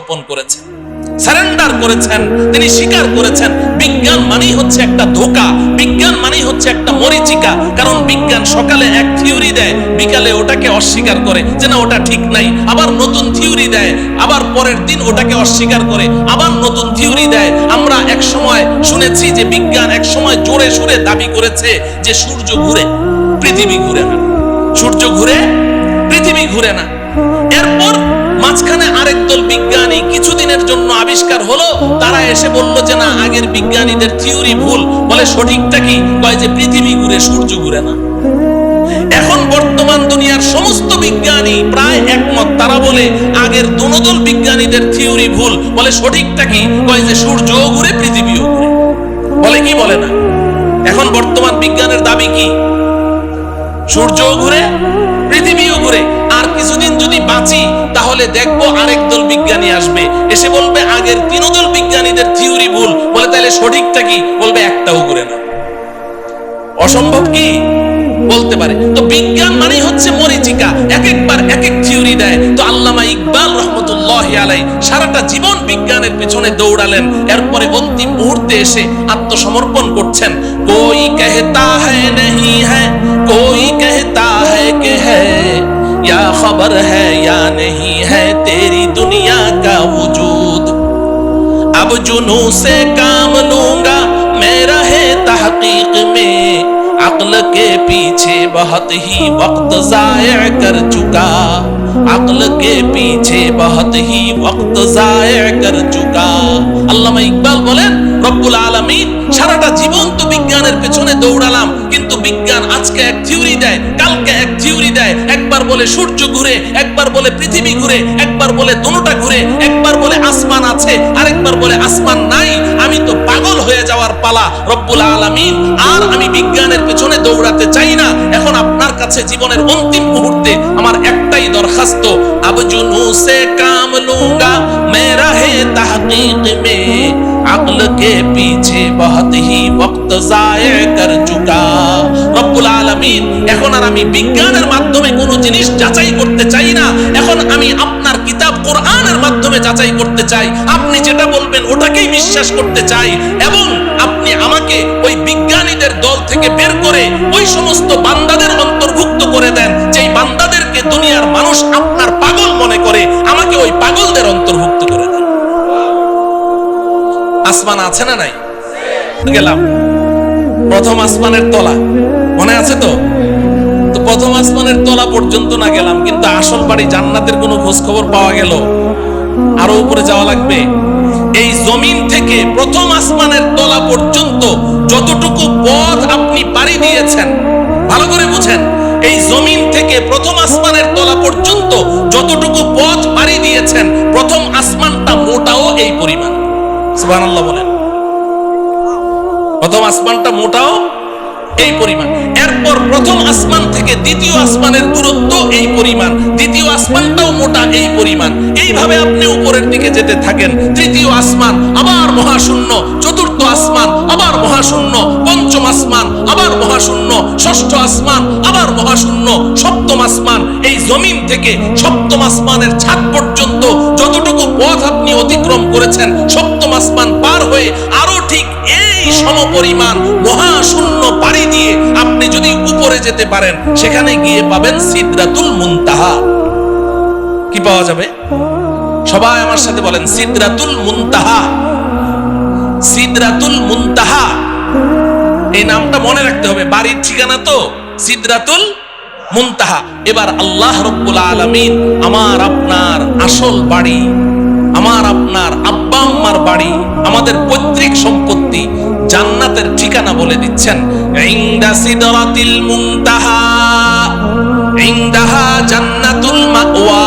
আত্মসমর্পণ করেছেন, সারেন্ডার করেছেন, তিনি স্বীকার করেছেন বিজ্ঞান মানেই হচ্ছে একটা ধোঁকা, বিজ্ঞান মানেই হচ্ছে একটা মরিচিকা। কারণ বিজ্ঞান সকালে এক থিওরি দেয়, বিকালে ওটাকে অস্বীকার করে যে না ওটা ঠিক নাই, আবার নতুন থিওরি দেয়, আবার পরের দিন ওটাকে অস্বীকার করে, আবার নতুন থিওরি দেয়। আমরা এক সময় শুনেছি যে বিজ্ঞান এক সময় জোরে সুরে দাবি করেছে যে সূর্য ঘুরে, পৃথিবী ঘুরে না, সূর্য ঘুরে, পৃথিবী ঘুরে না। এরপর মাঝখানে আরেক দল বিজ্ঞানী কিছুদিনের জন্য আবিষ্কার হলো, তারা এসে বলল যে না আগের বিজ্ঞানীদের থিওরি ভুল। বলে সঠিকটা কি? কয় যে পৃথিবী ঘুরে, সূর্য ঘুরে না। এখন বর্তমান দুনিয়ার সমস্ত বিজ্ঞানী প্রায় একমত, তারা বলে আগের দোনোদল বিজ্ঞানীদের থিওরি ভুল। বলে সঠিকটা কি? কয় যে সূর্যও ঘুরে, পৃথিবীও ঘুরে। বলে কি বলে না? এখন বর্তমান বিজ্ঞানের দাবি কি? সূর্যও ঘুরে, পৃথিবীও ঘুরে। আর কিছুদিন যদি বাঁচি তাহলে দেখবো আরেক দল বিজ্ঞানী আসবে, এসে বলবে আগের তিনদল বিজ্ঞানীদের থিওরি ভুল। বলে তাহলে সঠিকটা কি? বলবে একটাও ঘুরে না। অসম্ভব কি? বলতে পারে। তো বিজ্ঞান মানে হচ্ছে মরিচিকা, এক একবার এক এক থিওরি দেয়। তো আল্লামা ইকবাল রহমতুল্লাহি আলাইহি সারাটা জীবন বিজ্ঞানের পিছনে দৌড়ালেন, এরপরে অন্তিম মুহূর্তে এসে আত্মসমর্পণ করছেন। কোই कहता है नहीं है, कोई कहता है कि है, या खबर है या नहीं है तेरी दुनिया का वजूद। अब जुनू से काम लूंगा मैं रहे तहकीक में, अक्ल के पीछे बहुत ही वक्त ज़ाया कर चुका, अक्ल के पीछे बहुत ही वक्त ज़ाया कर चुका। আল্লামা ইকবাল বলেন রব্বুল আলামিন সারাটা জীবন তো বিজ্ঞানের পেছনে দৌড়ালাম, কিন্তু বিজ্ঞান আজকে এক থিওরি দেয়, কালকে এক থিওরি দেয়। একবার বলে সূর্য ঘুরে, একবার বলে পৃথিবী ঘুরে, একবার বলে দোনোটা ঘুরে, একবার বলে আসমান আছে, আরেকবার বলে আসমান নাই। আমি তো পাগল হয়ে যাওয়ার পালা রব্বুল আলামিন। আর আমি বিজ্ঞানের পেছনে দৌড়াতে চাই না। এখন আপনার কাছে জীবনের অন্তিম মুহূর্তে আমার একটাই দরখাস্ত, আব জুনু সে কাম লুঙ্গা मैं रहे तहकीक में, अक्ल के पीछे बहुत ही वक्त ज़ाया कर चुका। রব্বুল আলামিন এখন আর আমি বিজ্ঞানের মাধ্যমে কোনো জিনিস যাচাই করতে চাই না। এখন আমি আপনার কিতাব কোরআনের মাধ্যমে যাচাই করতে চাই। আপনি যেটা বলবেন ওটাকেই বিশ্বাস করতে চাই, এবং আপনি আমাকে ওই বিজ্ঞানীদের দল থেকে বের করে ওই সমস্ত বান্দাদের অন্তর্ভুক্ত করে দেন যেই বান্দাদেরকে দুনিয়ার মানুষ আপনার পাগল মনে করে। আমাকে ওই পাগলদের অন্তর্ভুক্ত করে দেন। আসমান আছে না নাই? গেলাম প্রথম আসমানের তলা, মনে আছে তো? তো প্রথম আসমানের তলা পর্যন্ত না গেলাম, কিন্তু আসল বাড়ি জান্নাতের কোনো খোঁজ খবর পাওয়া গেল? আরো উপরে যাওয়া লাগবে। এই জমিন থেকে প্রথম আসমানের তলা পর্যন্ত যতটুকু পথ আপনি পাড়ি দিয়েছেন, ভালো করে বুঝেন, এই জমিন থেকে প্রথম আসমানের তলা পর্যন্ত যতটুকু পথ পাড়ি দিয়েছেন, প্রথম আসমানটা মোটাও এই পরিমাণ। সুবহানাল্লাহ বলেন। প্রথম আসমানটা মোটাও এই পরিমাণ। এরপর প্রথম আসমান থেকে দ্বিতীয় আসমানের দূরত্ব এই পরিমাণ, দ্বিতীয় আসমানটাও মোটা এই পরিমাণ। এইভাবে আপনি উপরের দিকে যেতে থাকেন। তৃতীয় আসমান আবার মহাশূন্য, চতুর্থ আসমান আবার মহাশূন্য, পঞ্চম আসমান আবার মহাশূন্য, ষষ্ঠ আসমান আবার মহাশূন্য, সপ্তম আসমান। এই জমিন থেকে সপ্তম আসমানের ছাদ পর্যন্ত যতটুকু পথ আপনি অতিক্রম করেছেন, সপ্তম আসমান পার হয়ে আরো ঠিক এই সমপরিমাণ মহাশূন্য পাড়ি দিয়ে আপনি যদি উপরে যেতে পারেন, সেখানে গিয়ে পাবেন সিদরাতুল মুনতাহা। কি পাওয়া যাবে? সবাই আমার সাথে বলেন, সিদরাতুল মুনতাহা। সিদরাতুল মুনতাহা এই নামটা মনে রাখতে হবে, বাড়ির ঠিকানা তো সিদরাতুল মুনতাহা। এবার আল্লাহ রাব্বুল আলামিন আমার আপনার আসল বাড়ি, আমার আপনার আব্বা আম্মার বাড়ি, আমাদের পৈতৃক সম্পত্তি, জান্নাতের ঠিকানা বলে দিচ্ছেন। ইনদা সিদরাতিল মুনতাহা ইনদাহা জান্নাতুল মাওয়া।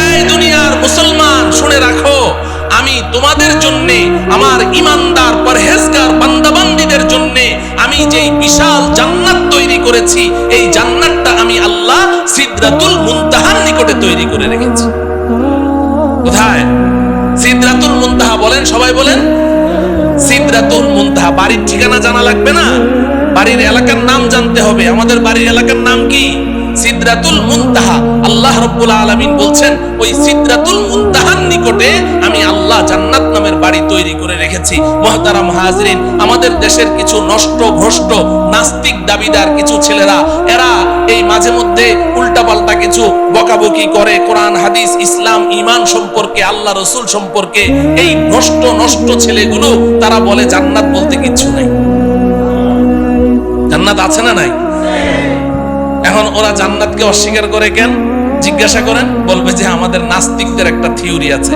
এই দুনিয়ার মুসলমান শুনে রাখো, আমি তোমাদের জন্য, আমার ঈমানদার পরহেজগার বান্দাবান্দীদের জন্য আমি যেই বিশাল জান্নাত তৈরি করেছি, এই জান্নাতটা আমি আল্লাহ সিদরাতুল মুনতাহার নিকটে তৈরি করে রেখেছি। কোথায়? সিদরাতুল মুনতাহা বলেন, সবাই বলেন সিদরাতুল মুনতাহা। বাড়ির ঠিকানা জানা লাগবে না, বাড়ির এলাকার নাম জানতে হবে। আমাদের বাড়ির এলাকার নাম কি? সিদরাতুল মুনতাহা। আল্লাহ রাব্বুল আলামিন বলছেন ওই সিদরাতুল মুনতাহার নিকটে বাড়ি তৈরি করে রেখেছি। মুহতারাম হাজরিন, আমাদের দেশের কিছু নষ্ট ভ্রষ্ট নাস্তিক দাবিদার কিছু ছেলেরা, এরা এই মাঝে মধ্যে উল্টাপাল্টা কিছু বকাবকি করে কোরআন হাদিস ইসলাম ঈমান সম্পর্কে, আল্লাহ রসুল সম্পর্কে। এই ভ্রষ্ট নষ্ট ছেলেগুলো তারা বলে জান্নাত বলতে কিচ্ছু নাই। জান্নাত আছে না নাই? এখন ওরা জান্নাতকে অস্বীকার করে কেন জিজ্ঞাসা করেন, বলবে যে আমাদের নাস্তিকদের একটা থিওরি আছে,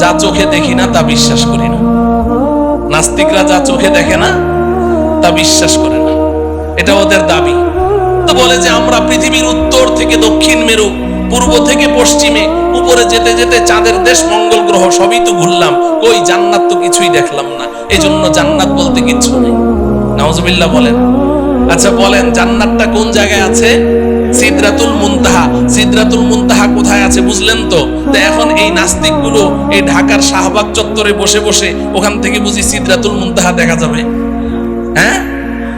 যা চোখে দেখি না তা বিশ্বাস করি না। নাস্তিকরা যা চোখে দেখে না তা বিশ্বাস করে না, এটা ওদের দাবি। তো বলে যে আমরা পৃথিবীর উত্তর থেকে দক্ষিণ মেরু, পূর্ব থেকে পশ্চিমে, উপরে যেতে যেতে চাঁদের দেশ মঙ্গল গ্রহ সবই তো ঘুরলাম, কই জান্নাত তো কিছুই দেখলাম না, এজন্য জান্নাত বলতে কিচ্ছু নেই। নাউজুবিল্লাহ বলেন। আচ্ছা বলেন, জান্নাতটা কোন জায়গায় আছে? সিদরাতুল মুনতাহা। সিদরাতুল মুনতাহা কোথায় আছে বুঝলেন তো? তো এখন এই নাস্তিকগুলো এই ঢাকার শাহবাগ চত্বরে বসে বসে ওখান থেকে বুঝি সিদরাতুল মুনতাহা দেখা যাবে? হ্যাঁ,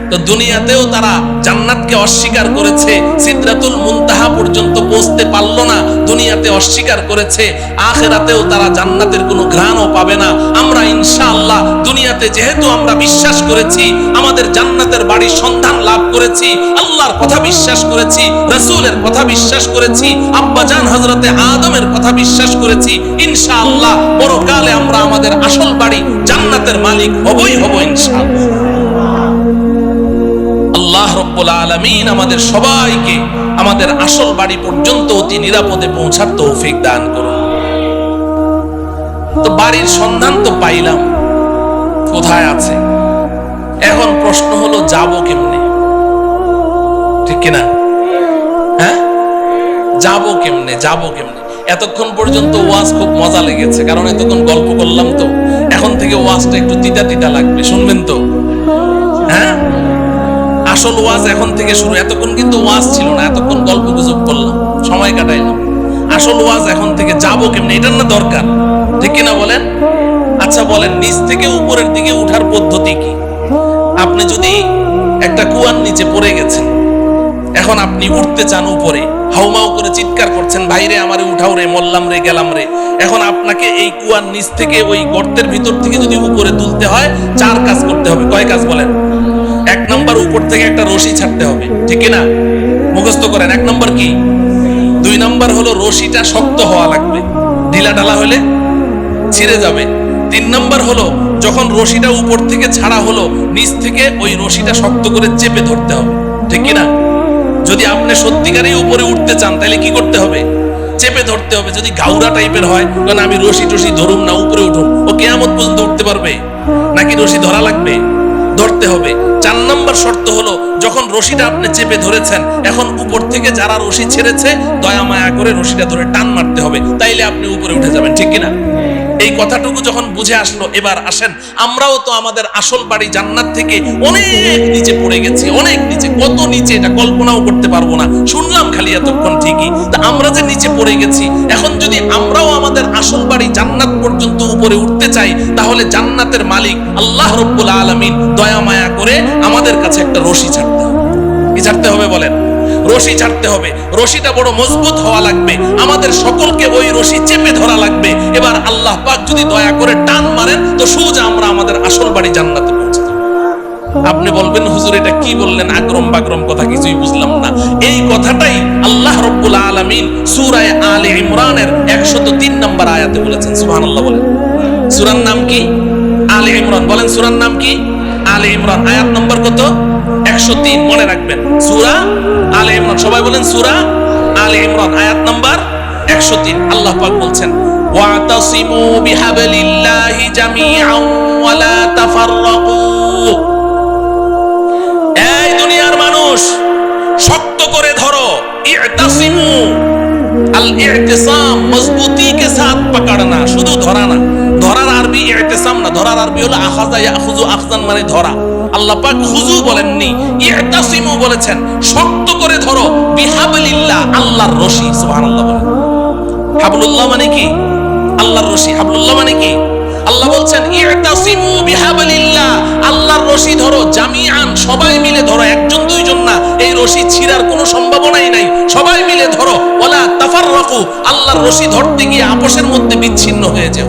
তো দুনিয়াতেও তারা জান্নাতকে অস্বীকার করেছে, সিদরাতুল মুনতাহা পর্যন্ত পৌঁছতে পারলো না, দুনিয়াতে অস্বীকার করেছে। আখিরাতেও তারা জান্নাতের কোনো ঘ্রাণও পাবে না। আমরা ইনশাআল্লাহ দুনিয়াতে যেহেতু আমরা বিশ্বাস করেছি, আমাদের জান্নাতের বাড়ির সন্ধান লাভ করেছি, আল্লাহর কথা বিশ্বাস করেছি, রাসূলের কথা বিশ্বাস করেছি, আব্বাজান হযরতে আদমের কথা বিশ্বাস করেছি, ইনশাআল্লাহ পরকালে আমরা আমাদের আসল বাড়ি জান্নাতের মালিক হবই হব ইনশাআল্লাহ। আল্লাহ রাব্বুল আলামিন আমাদের সবাইকে আমাদের আসল বাড়ি পর্যন্ত অতি নিরাপদে পৌঁছার তৌফিক দান করুন। তো বাড়ির সন্ধান তো পাইলাম, কোথায় আছে? এখন প্রশ্ন হলো যাব কেমনে? ঠিক কিনা? হ্যাঁ, যাব কেমনে? যাব কেমনে? এতক্ষণ পর্যন্ত ওয়াজ খুব মজা লেগেছে, কারণ এতক্ষণ গল্প করলাম। তো এখন থেকে ওয়াজটা একটু তিতা তিতা লাগবে, শুনবেন তো? হ্যাঁ, আসল ওয়াজ এখন থেকে শুরু। এতক্ষণ কিন্তু ওয়াজ ছিল না, এতক্ষণ গল্প গুজব করলাম, সময় কাটাইলাম। আসল ওয়াজ এখন থেকে। যাব কেমনে, এটার না দরকার, ঠিক কিনা বলেন? আচ্ছা বলেন, নিচ থেকে উপরের দিকে উঠার পদ্ধতি কি? আপনি যদি একটা কুয়ার নিচে পড়ে গেছেন, এখন আপনি উঠতে চান উপরে, হাউমাউ করে চিৎকার করছেন, ভাইরে আমারে উঠাও রে, মরলাম রে, গেলাম রে। এখন আপনাকে এই কুয়ার নিচ থেকে ওই গর্তের ভিতর থেকে যদি উপরে তুলতে হয়, 4 কাজ করতে হবে। কয় কাজ বলেন? 1 নম্বর, উপর থেকে একটা রশি ছাড়তে হবে, ঠিক কিনা? মুখস্থ করেন। 1 নম্বর কি? 2 নম্বর হলো রশিটা শক্ত হওয়া লাগবে, ঢিলা ঢালা হলে ছিঁড়ে যাবে। 3 নম্বর হলো যখন রশিটা উপর থেকে ছাড়া হলো, নিচ থেকে ওই রশিটা শক্ত করে চেপে ধরতে হবে, ঠিক কিনা? যদি আপনি সত্যিকারেই উপরে উঠতে চান তাহলে কি করতে হবে? চেপে ধরতে হবে। যদি গাউরা টাইপের হয়, কারণ আমি রশি টশি ধরুম না, উপরে উঠুন, ও কিয়ামত পর্যন্ত উঠতে পারবে নাকি? রশি ধরা লাগবে, ধরতে হবে। 4 নম্বর শর্ত হলো, যখন রশিটা আপনি চেপে ধরেছেন, এখন উপর থেকে যারা রশি ছেড়েছে দয়া মায়া করে রশিটা ধরে টান মারতে হবে, তাইলে আপনি উপরে উঠে যাবেন, ঠিক কিনা? এই কথাটুকু যখন বুঝে আসলো, এবার আসেন, আমরাও তো আমাদের আসল বাড়ি জান্নাত থেকে অনেক নিচে পড়ে গেছি, অনেক নিচে। কত নিচে এটা কল্পনাও করতে পারবো না, শুনলাম খালি এতক্ষণ ঠিকই। তা আমরা যে নিচে পড়ে গেছি, এখন যদি আমরাও আমাদের আসল বাড়ি জান্নাত পর্যন্ত উপরে উঠতে চাই, তাহলে জান্নাতের মালিক আল্লাহ রাব্বুল আলামিন দয়া মায়া করে আমাদের কাছে একটা রশি ছাড়তে হবে। কি ছাড়তে হবে বলেন? রশি ছাড়তে হবে। রশিটা বড় মজবুত হওয়া লাগবে, আমাদের সকলকে ওই রশি চেপে ধরা লাগবে। এবার আল্লাহ পাক যদি দয়া করে টান মারেন, তো সোজা আমরা আমাদের আসল বাড়ি জান্নাতে পৌঁছে যাব। আপনি বলবেন, হুজুর এটা কি বললেন, আগ্রম বাগ্রম কথা, কিছুই বুঝলাম না। এই কথাটাই আল্লাহ রাব্বুল আলামিন সূরা আলে ইমরানের 103 নম্বর আয়াতে বলেছেন। সুবহানাল্লাহ বলেন। সূরার নাম কি? আলে ইমরান। বলেন সূরার নাম কি? আলে ইমরান। আয়াত নম্বর কত? 103। মনে রাখবেন, সূরা আলে ইমরান। সবাই বলেন সূরা আলে ইমরান, আয়াত নম্বর 103। আল্লাহ পাক বলছেন, ওয়াতাসিমু বিহাবলিল্লাহি জামিআন ওয়া লা তাফাররাকু। এই দুনিয়ার মানুষ, শক্ত করে ধরো। ইতাসিমু, আল ইতিসাম মজবুতি কে সাথ পকড়না, শুধু ধরা না। ধরার আরবি ইতিসাম না, ধরার আরবি হলো আখাযা ইয়াখুযু, আখযান মানে ধরা। আল্লাহ পাক খুজু বলেননি, ইতাসিমু বলেছেন, শক্ত করে ধরো। বিহাবলিল্লাহ, আল্লাহর রশি। সুবহানাল্লাহ বলেন। হাবলুল্লাহ মানে কি? আল্লাহর রশি। হাবলুল্লাহ মানে কি? আল্লাহ বলছেন, ইতাসিমু বিহাবলিল্লাহ, আল্লাহর রশি ধরো। জামিআন, সবাই মিলে ধরো, একজন দুইজন না। এই রশি ছিঁড়ার কোনো সম্ভাবনাই নাই, সবাই মিলে ধরো। ওয়ালা তাফাররাকু, আল্লাহর রশি ধরতে গিয়ে আপোষের মধ্যে বিচ্ছিন্ন হয়ে যেও।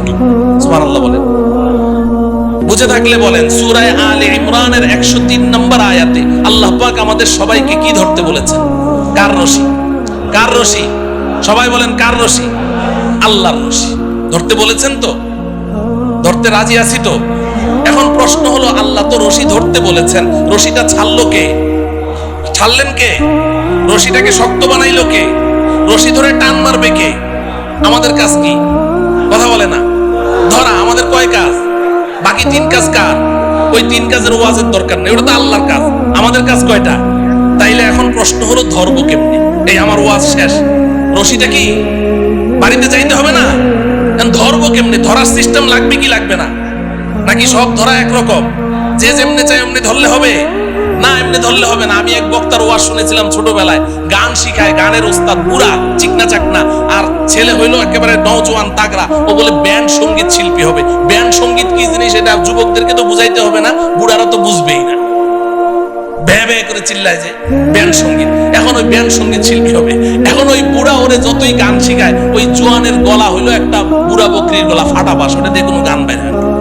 সুবহানাল্লাহ বলেন। বুঝে থাকলে বলেন, সূরা আলে ইমরানের 103 নম্বর আয়াতে আল্লাহ পাক আমাদের সবাইকে কি ধরতে বলেছেন? কার রশি? কার রশি? সবাই বলেন কার রশি? আল্লাহর রশি ধরতে বলেছেন। তো ধরতে রাজি আছি তো? এখন প্রশ্ন হলো, আল্লাহ তো রশি ধরতে বলেছেন, রশিটা ছাড়লো কে? ছাড়লেন কে? রশিটাকে শক্ত বানাইলো কে? রশি ধরে টান মারবে কে? আমাদের কাজ কি? কথা বলে না। ধরা আমাদের কয় কাজ? বাকি 3 কাজ কার? ওই 3 কাজের ওয়াজের দরকার নেই, ওটা তো আল্লাহর কাজ। আমাদের কাজ কয়টা? তাইলে এখন প্রশ্ন হলো, ধরবো কেমনে? এই আমার ওয়াজ শেষ, রশিটা কি বাড়িতে যাইতে হবে না? ধরবো কেমনে? ধরার সিস্টেম লাগবে কি লাগবে না? নাকি সব ধরা একরকম, যে যেমনে চাই এমনি ধরলে হবে? না, এমনি ধরলে হবে না। আমি এক বক্তার ওয়াজ শুনেছিলাম ছোটবেলায়, গান শিখায়, গানের ওস্তাদ, বুড়া চিকনা চাকনা, আর ছেলে হইলো একেবারে নওজোয়ান তাগড়া। ও বলে ব্যান্ড সঙ্গীত শিল্পী হবে। ব্যান্ড সঙ্গীত কি জিনিস এটা যুবকদেরকে তো বুঝাইতে হবে না, বুড়ারা তো বুঝবেই না। ভ্যা ভ্যা করে চিল্লায় যে ব্যান্ড সঙ্গীত, এখন ওই ব্যান্ড সঙ্গীত শিল্পী হবে। এখন ওই বুড়া ওরে যতই গান শিখায়, ওই জোয়ানের গলা হইলো একটা বুড়া বকরির গলা, ফাটা বাস, ওটা দিয়ে কোনো গান বের হয় না।